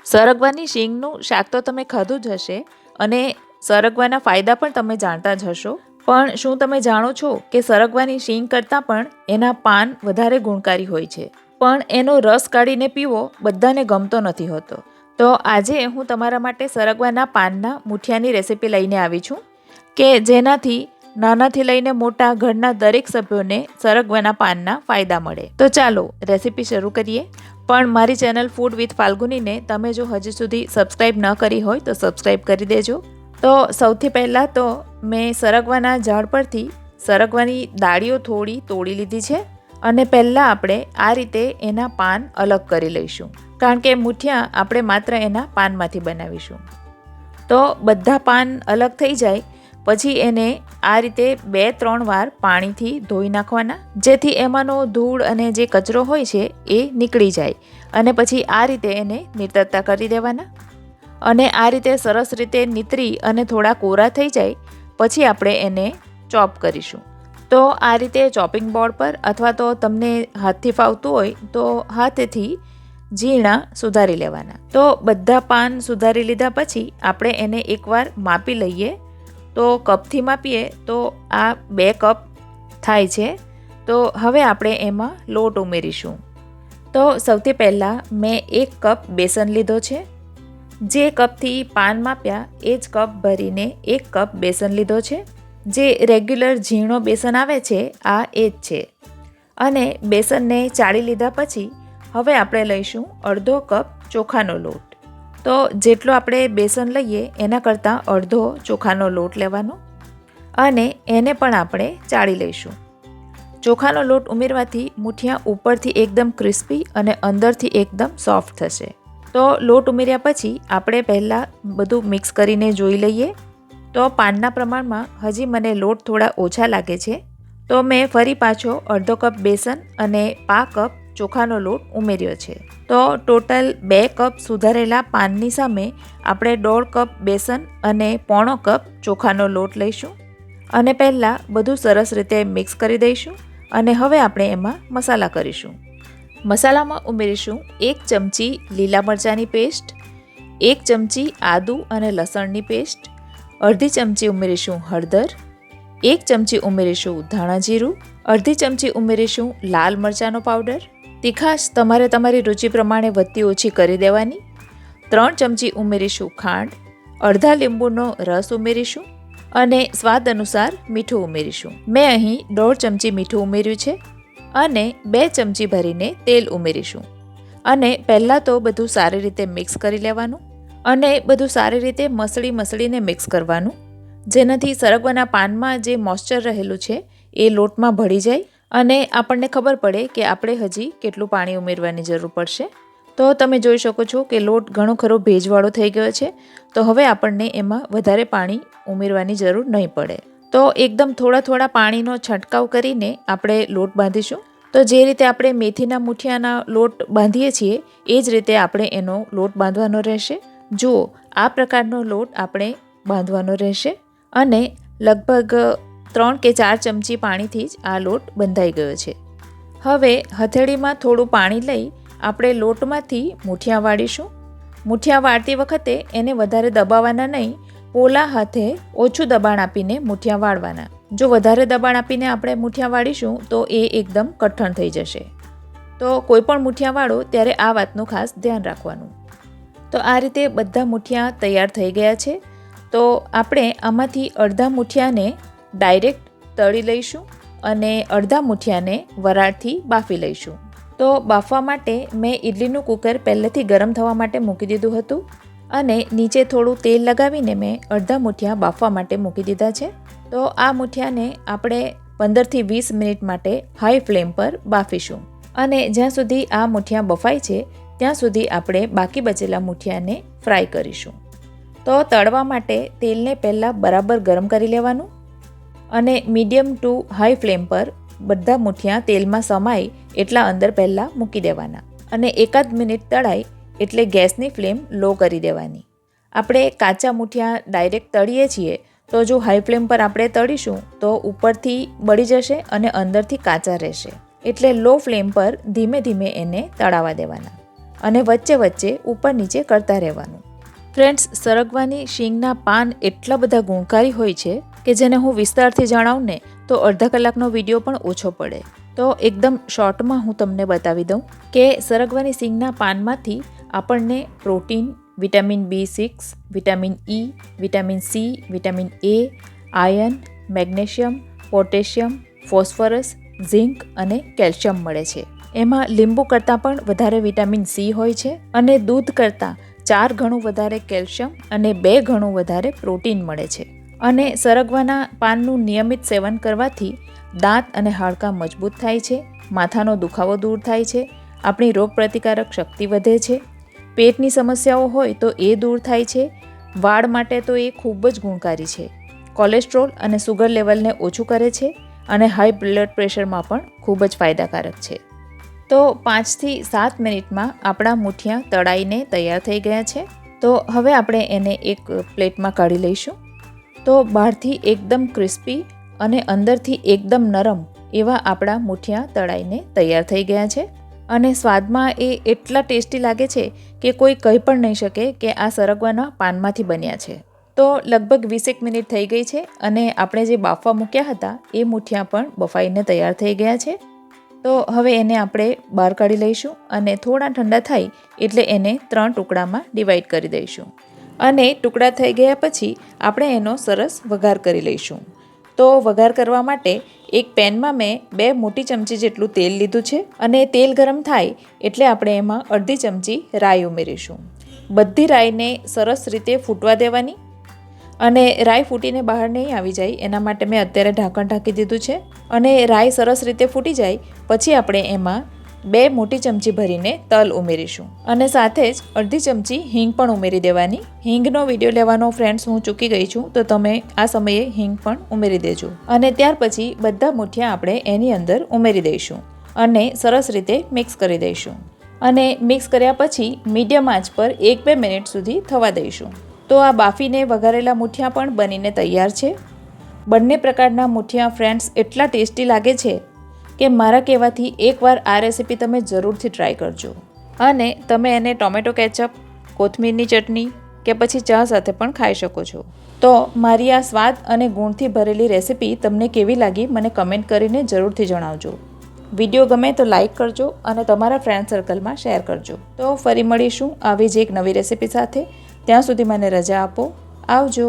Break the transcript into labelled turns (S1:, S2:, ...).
S1: સરગવાની શીંગનું શાક તો તમે ખાધું જ હશે અને સરગવાના ફાયદા પણ તમે જાણતા જ હશો. પણ શું તમે જાણો છો કે સરગવાની શીંગ કરતાં પણ એના પાન વધારે ગુણકારી હોય છે, પણ એનો રસ કાઢીને પીવો બધાને ગમતો નથી હોતો. તો આજે હું તમારા માટે સરગવાના પાનના મૂઠિયાની રેસીપી લઈને આવી છું કે જેનાથી નાનાથી લઈને મોટા ઘરના દરેક સભ્યોને સરગવાના પાનના ફાયદા મળે. તો ચાલો રેસીપી શરૂ કરીએ. પણ મારી ચેનલ ફૂડ વિથ ફાલ્ગુનીને તમે જો હજી સુધી સબસ્ક્રાઈબ ન કરી હોય તો સબસ્ક્રાઈબ કરી દેજો. તો સૌથી પહેલાં તો મેં સરગવાના ઝાડ પરથી સરગવાની ડાળીઓ થોડી તોડી લીધી છે અને પહેલાં આપણે આ રીતે એના પાન અલગ કરી લઈશું, કારણ કે મૂઠિયા આપણે માત્ર એના પાનમાંથી બનાવીશું. તો બધા પાન અલગ થઈ જાય પછી એને આ રીતે 2-3 વાર પાણીથી ધોઈ નાખવાના, જેથી એમાંનો ધૂળ અને જે કચરો હોય છે એ નીકળી જાય. અને પછી આ રીતે એને નીતરતા કરી દેવાના. અને આ રીતે સરસ રીતે નીતરી અને થોડા કોરા થઈ જાય પછી આપણે એને ચોપ કરીશું. તો આ રીતે ચોપિંગ બોર્ડ પર અથવા તો તમને હાથથી ફાવતું હોય તો હાથેથી ઝીણા સુધારી લેવાના. તો બધા પાન સુધારી લીધા પછી આપણે એને એકવાર માપી લઈએ. તો કપથી માપીએ તો આ 2 કપ થાય છે. તો હવે આપણે એમાં લોટ ઉમેરીશું. તો સૌથી પહેલાં મેં 1 કપ બેસન લીધો છે. જે કપથી પાન માપ્યા એ જ કપ ભરીને 1 કપ બેસન લીધો છે. જે રેગ્યુલર ઝીણો બેસન આવે છે આ એ જ છે. અને બેસનને ચાળી લીધા પછી હવે આપણે લઈશું અડધો કપ ચોખાનો લોટ. તો જેટલો આપણે બેસન લઈએ એના કરતાં અડધો ચોખાનો લોટ લેવાનો અને એને પણ આપણે ચાળી લઈશું. ચોખાનો લોટ ઉમેરવાથી મૂઠિયા ઉપરથી એકદમ ક્રિસ્પી અને અંદરથી એકદમ સોફ્ટ થશે. તો લોટ ઉમેર્યા પછી આપણે પહેલાં બધું મિક્સ કરીને જોઈ લઈએ. તો પાનના પ્રમાણમાં હજી મને લોટ થોડા ઓછા લાગે છે, તો મેં ફરી પાછો અડધો કપ બેસન અને 5 કપ ચોખાનો લોટ ઉમેર્યો છે. તો ટોટલ 2 કપ સુધારેલા પાનની સામે આપણે 1.5 કપ બેસન અને 1/4 કપ ચોખાનો લોટ લઈશું અને પહેલાં બધું સરસ રીતે મિક્સ કરી દઈશું. અને હવે આપણે એમાં મસાલા કરીશું. મસાલામાં ઉમેરીશું 1 ચમચી લીલા મરચાંની પેસ્ટ, 1 ચમચી આદું અને લસણની પેસ્ટ, અડધી ચમચી ઉમેરીશું હળદર, 1 ચમચી ઉમેરીશું ધાણા જીરું, અડધી ચમચી ઉમેરીશું લાલ મરચાંનો પાવડર. તીખાશ તમારે તમારી રુચિ પ્રમાણે વધતી ઓછી કરી દેવાની. 3 ચમચી ઉમેરીશું ખાંડ, અડધા લીંબુનો રસ ઉમેરીશું અને સ્વાદ અનુસાર મીઠું ઉમેરીશું. મેં અહીં 1.5 ચમચી મીઠું ઉમેર્યું છે અને 2 ચમચી ભરીને તેલ ઉમેરીશું. અને પહેલાં તો બધું સારી રીતે મિક્સ કરી લેવાનું અને બધું સારી રીતે મસળીને મિક્સ કરવાનું, જેનાથી સરગવાના પાનમાં જે મોઇસ્ચર રહેલું છે એ લોટમાં ભળી જાય અને આપણને ખબર પડે કે આપણે હજી કેટલું પાણી ઉમેરવાની જરૂર પડશે. તો તમે જોઈ શકો છો કે લોટ ઘણો ખરો ભેજવાળો થઈ ગયો છે. તો હવે આપણને એમાં વધારે પાણી ઉમેરવાની જરૂર નહીં પડે. તો એકદમ થોડા પાણીનો છંટકાવ કરીને આપણે લોટ બાંધીશું. તો જે રીતે આપણે મેથીના મૂઠિયાના લોટ બાંધીએ છીએ એ જ રીતે આપણે એનો લોટ બાંધવાનો રહેશે. જુઓ, આ પ્રકારનો લોટ આપણે બાંધવાનો રહેશે અને લગભગ 3 કે 4 ચમચી પાણીથી જ આ લોટ બંધાઈ ગયો છે. હવે હથેળીમાં થોડું પાણી લઈ આપણે લોટમાંથી મૂઠિયા વાળીશું. મૂઠિયા વાળતી વખતે એને વધારે દબાવવાના નહીં, પોલા હાથે ઓછું દબાણ આપીને મૂઠિયા વાળવાના. જો વધારે દબાણ આપીને આપણે મૂઠિયા વાળીશું તો એ એકદમ કઠણ થઈ જશે. તો કોઈ પણ મૂઠિયા વાળો ત્યારે આ વાતનું ખાસ ધ્યાન રાખવાનું. તો આ રીતે બધા મૂઠિયા તૈયાર થઈ ગયા છે. તો આપણે આમાંથી અડધા મૂઠિયાને ડાયરેક્ટ તળી લઈશું અને અડધા મૂઠિયાને વરાળથી બાફી લઈશું. તો બાફવા માટે મેં ઇડલીનું કુકર પહેલેથી ગરમ થવા માટે મૂકી દીધું હતું અને નીચે થોડું તેલ લગાવીને મેં અડધા મૂઠિયા બાફવા માટે મૂકી દીધા છે. તો આ મૂઠિયાને આપણે 15થી 20 મિનિટ માટે હાઈ ફ્લેમ પર બાફીશું અને જ્યાં સુધી આ મૂઠિયા બફાય છે ત્યાં સુધી આપણે બાકી બચેલા મૂઠિયાને ફ્રાય કરીશું. તો તળવા માટે તેલને પહેલાં બરાબર ગરમ કરી લેવાનું અને મીડિયમ ટુ હાઈ ફ્લેમ પર બધા મૂઠિયા તેલમાં સમાય એટલા અંદર પહેલાં મૂકી દેવાના અને 1 મિનિટ તળાય એટલે ગેસની ફ્લેમ લો કરી દેવાની. આપણે કાચા મૂઠિયા ડાયરેક્ટ તળીએ છીએ તો જો હાઈ ફ્લેમ પર આપણે તળીશું તો ઉપરથી બળી જશે અને અંદરથી કાચા રહેશે. એટલે લો ફ્લેમ પર ધીમે ધીમે એને તળાવવા દેવાના. અને વચ્ચે વચ્ચે ઉપર નીચે કરતા રહેવાનું. ફ્રેન્ડ્સ, સરગવાની શીંગના પાન એટલા બધા ગુણકારી હોય છે કે જેને હું વિસ્તારથી જણાવું ને તો અડધા કલાકનો વિડીયો પણ ઓછો પડે. તો એકદમ શોર્ટમાં હું તમને બતાવી દઉં કે સરગવાની શીંગના પાનમાંથી આપણને protein, vitamin B6, vitamin E, vitamin C, vitamin A, iron, magnesium, potassium, phosphorus, zinc અને કેલ્શિયમ મળે છે. એમાં લીંબુ કરતાં પણ વધારે વિટામિન C હોય છે અને દૂધ કરતાં 4 ગણું વધારે કેલ્શિયમ અને 2 ગણું વધારે પ્રોટીન મળે છે. અને સરગવાના પાનનું નિયમિત સેવન કરવાથી દાંત અને હાડકાં મજબૂત થાય છે, માથાનો દુખાવો દૂર થાય છે, આપણી રોગપ્રતિકારક શક્તિ વધે છે, પેટની સમસ્યાઓ હોય તો એ દૂર થાય છે, વાળ માટે તો એ ખૂબ જ ગુણકારી છે, કોલેસ્ટ્રોલ અને સુગર લેવલને ઓછું કરે છે અને હાઈ બ્લડ પ્રેશરમાં પણ ખૂબ જ ફાયદાકારક છે. તો 5 થી 7 મિનિટમાં આપણા મૂઠિયા તળાઈને તૈયાર થઈ ગયા છે. તો હવે આપણે એને એક પ્લેટમાં કાઢી લઈશું. તો બહારથી એકદમ ક્રિસ્પી અને અંદરથી એકદમ નરમ એવા આપણા મૂઠિયા તળાઈને તૈયાર થઈ ગયા છે. અને સ્વાદમાં એ એટલા ટેસ્ટી લાગે છે કે કોઈ કહી પણ નહીં શકે કે આ સરગવાના પાનમાંથી બન્યા છે. તો લગભગ 20 મિનિટ થઈ ગઈ છે અને આપણે જે બાફવા મૂક્યા હતા એ મૂઠિયા પણ બફાઈને તૈયાર થઈ ગયા છે. તો હવે એને આપણે બહાર કાઢી લઈશું અને થોડા ઠંડા થાય એટલે એને 3 ટુકડામાં ડિવાઈડ કરી દઈશું. અને ટુકડા થઈ ગયા પછી આપણે એનો સરસ વઘાર કરી લઈશું. તો વઘાર કરવા માટે એક પેનમાં મેં 2 મોટી ચમચી જેટલું તેલ લીધું છે અને તેલ ગરમ થાય એટલે આપણે એમાં અડધી ચમચી રાઈ ઉમેરીશું. બધી રાઈને સરસ રીતે ફૂટવા દેવાની અને રાઈ ફૂટીને બહાર નહીં આવી જાય એના માટે મેં અત્યારે ઢાંકણ ઢાંકી દીધું છે. અને રાઈ સરસ રીતે ફૂટી જાય પછી આપણે એમાં 2 મોટી ચમચી ભરીને તલ ઉમેરીશું અને સાથે જ અડધી ચમચી હિંગ પણ ઉમેરી દેવાની. હિંગનો વિડીયો લેવાનો ફ્રેન્ડ્સ હું ચૂકી ગઈ છું, તો તમે આ સમયે હિંગ પણ ઉમેરી દેજો. અને ત્યાર પછી બધા મૂઠિયા આપણે એની અંદર ઉમેરી દઈશું અને સરસ રીતે મિક્સ કરી દઈશું. અને મિક્સ કર્યા પછી મીડિયમ આંચ પર 1-2 મિનિટ સુધી થવા દઈશું. તો આ બાફીને વઘારેલા મૂઠિયા પણ બનીને તૈયાર છે. બંને પ્રકારના મૂઠિયા ફ્રેન્ડ્સ એટલા ટેસ્ટી લાગે છે કે મારા કહેવાથી એકવાર આ રેસીપી તમે જરૂરથી ટ્રાય કરજો. અને તમે એને ટોમેટો કેચઅપ, કોથમીરની ચટણી કે પછી ચા સાથે પણ ખાઈ શકો છો. તો મારી આ સ્વાદ અને ગુણથી ભરેલી રેસીપી તમને કેવી લાગી મને કમેન્ટ કરીને જરૂરથી જણાવજો. વિડીયો ગમે તો લાઈક કરજો અને તમારા ફ્રેન્ડ સર્કલમાં શેર કરજો. તો ફરી મળીશું આવી જ એક નવી રેસીપી સાથે. ત્યાં સુધી મને રજા આપો. આવજો.